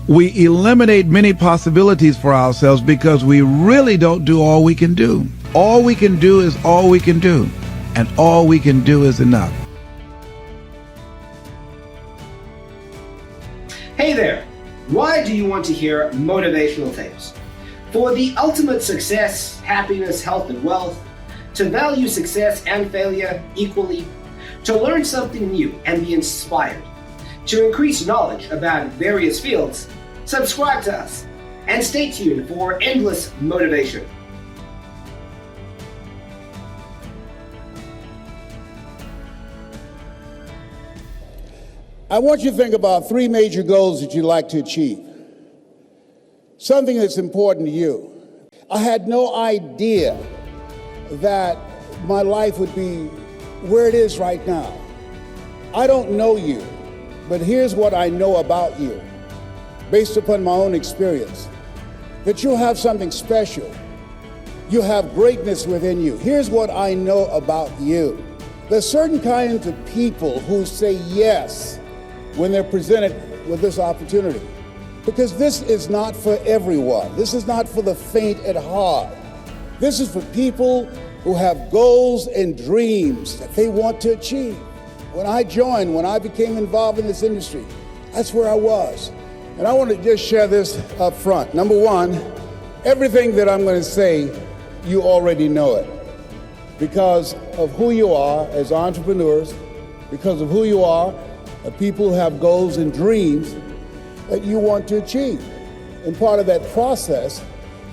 We eliminate many possibilities for ourselves because we really don't do all we can do. All we can do is all we can do, and all we can do is enough. Hey there! Why do you want to hear motivational tapes? For the ultimate success, happiness, health, and wealth, to value success and failure equally, to learn something new and be inspired, to increase knowledge about various fields, subscribe to us and stay tuned for endless motivation. I want you to think about 3 major goals that you'd like to achieve. Something that's important to you. I had no idea that my life would be where it is right now. I don't know you, but here's what I know about you, based upon my own experience, that you'll have something special. You have greatness within you. Here's what I know about you. There's certain kinds of people who say yes when they're presented with this opportunity, because this is not for everyone. This is not for the faint at heart. This is for people who have goals and dreams that they want to achieve. When I became involved in this industry, that's where I was. And I want to just share this up front. Number one, everything that I'm going to say, you already know it. Because of who you are as entrepreneurs, because of who you are, people who have goals and dreams that you want to achieve. And part of that process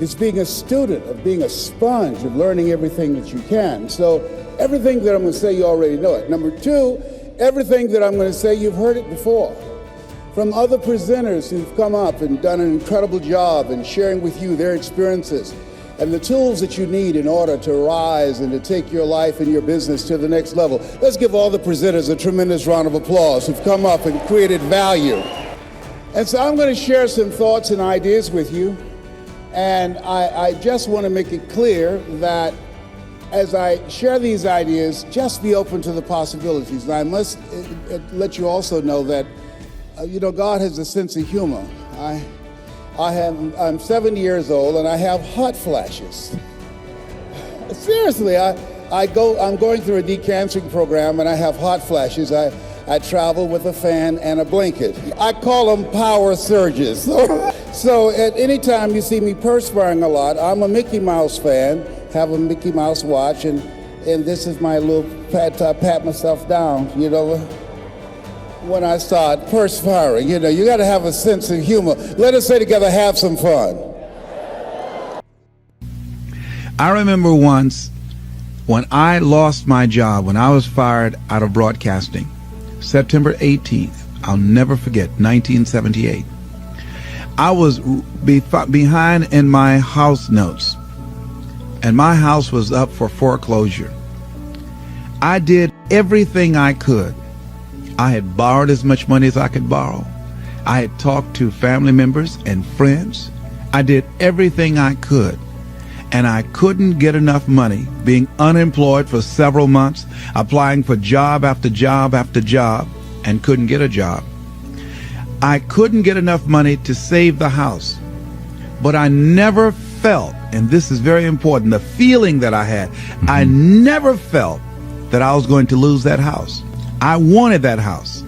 is being a student, of being a sponge, of learning everything that you can. So everything that I'm going to say, you already know it. Number two, everything that I'm going to say, you've heard it before. From other presenters who've come up and done an incredible job in sharing with you their experiences and the tools that you need in order to rise and to take your life and your business to the next level. Let's give all the presenters a tremendous round of applause who've come up and created value. And so I'm going to share some thoughts and ideas with you. And I just want to make it clear that as I share these ideas, just be open to the possibilities. And I must let you also know that, God has a sense of humor. I'm 70 years old and I have hot flashes. Seriously, I'm going through a decanting program and I have hot flashes. I travel with a fan and a blanket. I call them power surges. So at any time you see me perspiring a lot, I'm a Mickey Mouse fan, have a Mickey Mouse watch, and this is my little pat myself down, when I start perspiring. You got to have a sense of humor. Let us say together, have some fun. I remember once when I lost my job, when I was fired out of broadcasting, September 18th, I'll never forget, 1978. I was behind in my house notes, and my house was up for foreclosure. I did everything I could. I had borrowed as much money as I could borrow. I had talked to family members and friends. I did everything I could, and I couldn't get enough money, being unemployed for several months, applying for job after job after job, and couldn't get a job. I couldn't get enough money to save the house, but I never felt, and this is very important, the feeling that I had, I never felt that I was going to lose that house. I wanted that house.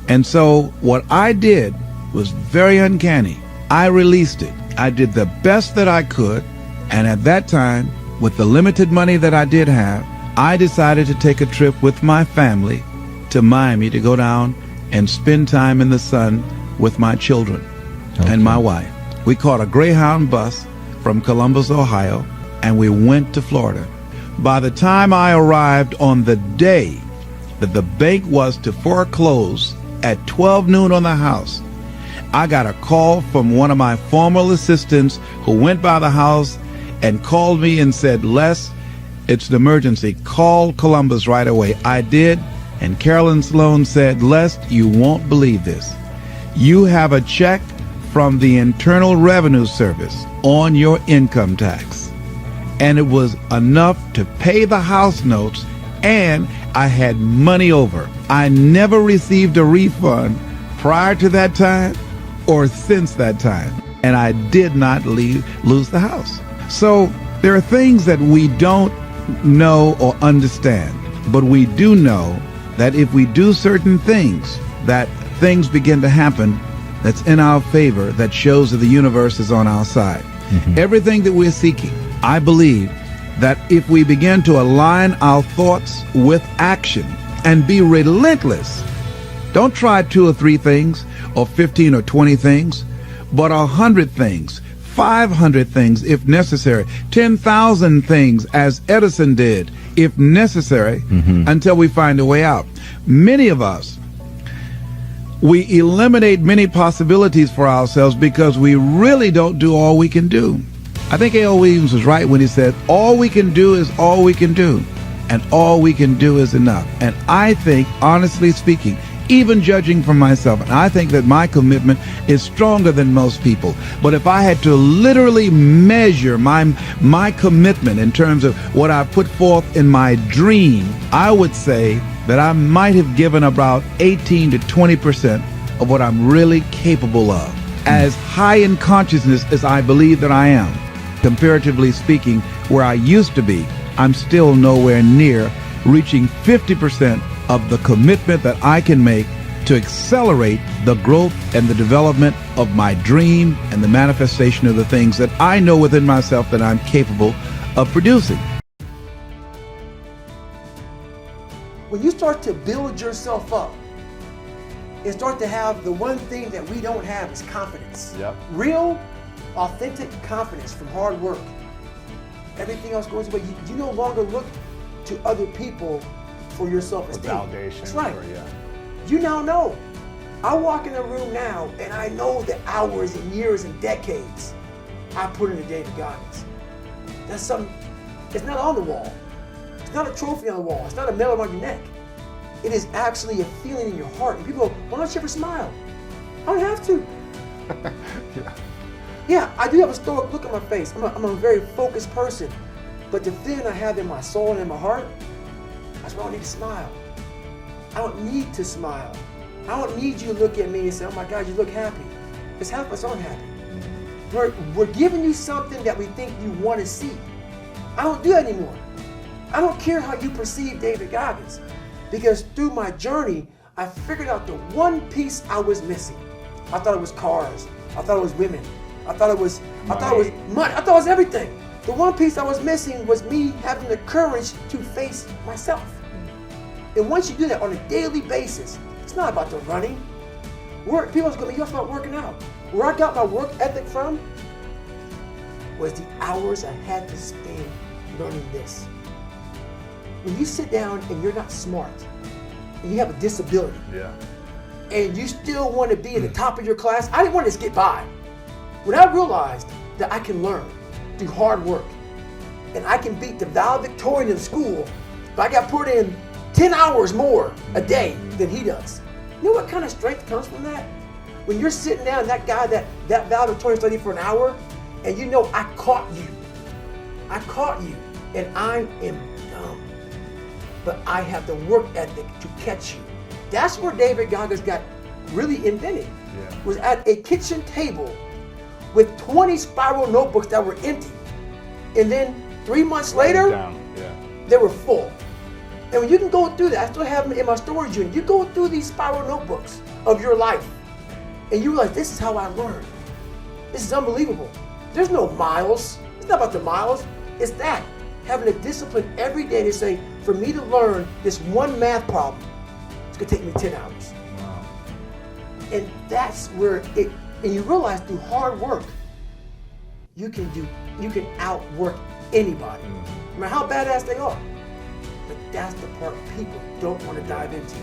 And so what I did was very uncanny. I released it. I did the best that I could. And at that time, with the limited money that I did have, I decided to take a trip with my family to Miami to go down and spend time in the sun with my children and my wife. We caught a Greyhound bus from Columbus, Ohio, and we went to Florida. By the time I arrived on the day that the bank was to foreclose at 12 noon on the house, I got a call from one of my former assistants who went by the house and called me and said, "Les, it's an emergency. Call Columbus right away." I did, and Carolyn Sloan said, "Les, you won't believe this. You have a check from the Internal Revenue Service on your income tax." And it was enough to pay the house notes, and I had money over. I never received a refund prior to that time, or since that time. And I did not lose the house. So there are things that we don't know or understand, but we do know that if we do certain things, that things begin to happen that's in our favor, that shows that the universe is on our side. Everything that we're seeking, I believe that if we begin to align our thoughts with action and be relentless, don't try 2 or 3 things or 15 or 20 things, but 100 things, 500 things if necessary, 10,000 things as Edison did if necessary, until we find a way out. Many of us, we eliminate many possibilities for ourselves because we really don't do all we can do. I think A.L. Williams was right when he said, all we can do is all we can do, and all we can do is enough. And I think, honestly speaking, even judging from myself, and I think that my commitment is stronger than most people. But if I had to literally measure my commitment in terms of what I put forth in my dream, I would say that I might have given about 18 to 20% of what I'm really capable of. As high in consciousness as I believe that I am, comparatively speaking, where I used to be, I'm still nowhere near reaching 50% of the commitment that I can make to accelerate the growth and the development of my dream and the manifestation of the things that I know within myself that I'm capable of producing. When you start to build yourself up and start to have the one thing that we don't have is confidence. Yep. Real, authentic confidence from hard work. Everything else goes away. You no longer look to other people for your self-esteem. Validation. That's right. Or, yeah. You now know. I walk in a room now and I know the hours and years and decades I put into David Goggins. That's something, it's not on the wall. It's not a trophy on the wall. It's not a medal around your neck. It is actually a feeling in your heart. And people go, why don't you ever smile? I don't have to. Yeah, I do have a stoic look on my face. I'm a very focused person. But the feeling I have in my soul and in my heart, that's why I don't need to smile. I don't need to smile. I don't need you to look at me and say, oh my God, you look happy. Because half of us aren't happy. We're giving you something that we think you want to see. I don't do that anymore. I don't care how you perceive David Goggins. Because through my journey, I figured out the one piece I was missing. I thought it was cars. I thought it was women. I thought it was money. I thought it was everything. The one piece I was missing was me having the courage to face myself. And once you do that on a daily basis, it's not about the running. People are going to be, you about working out. Where I got my work ethic from was the hours I had to spend learning this. When you sit down and you're not smart, and you have a disability, and you still want to be in the top of your class, I didn't want to just get by. When I realized that I can learn through hard work, and I can beat the valedictorian in school if I got put in 10 hours more a day than he does. You know what kind of strength comes from that? When you're sitting down, that guy, that valedictorian studied for an hour, and you know I caught you, and I am dumb, but I have the work ethic to catch you. That's where David Goggins got really invented, was at a kitchen table with 20 spiral notebooks that were empty. And then 3 months later, they were full. And when you can go through that, I still have them in my storage unit. You go through these spiral notebooks of your life, and you realize this is how I learned. This is unbelievable. There's no miles. It's not about the miles. It's that, having a discipline every day to say, for me to learn this one math problem, it's gonna take me 10 hours. Wow. And that's where and you realize through hard work, you can outwork anybody, no matter how badass they are. But that's the part people don't want to dive into.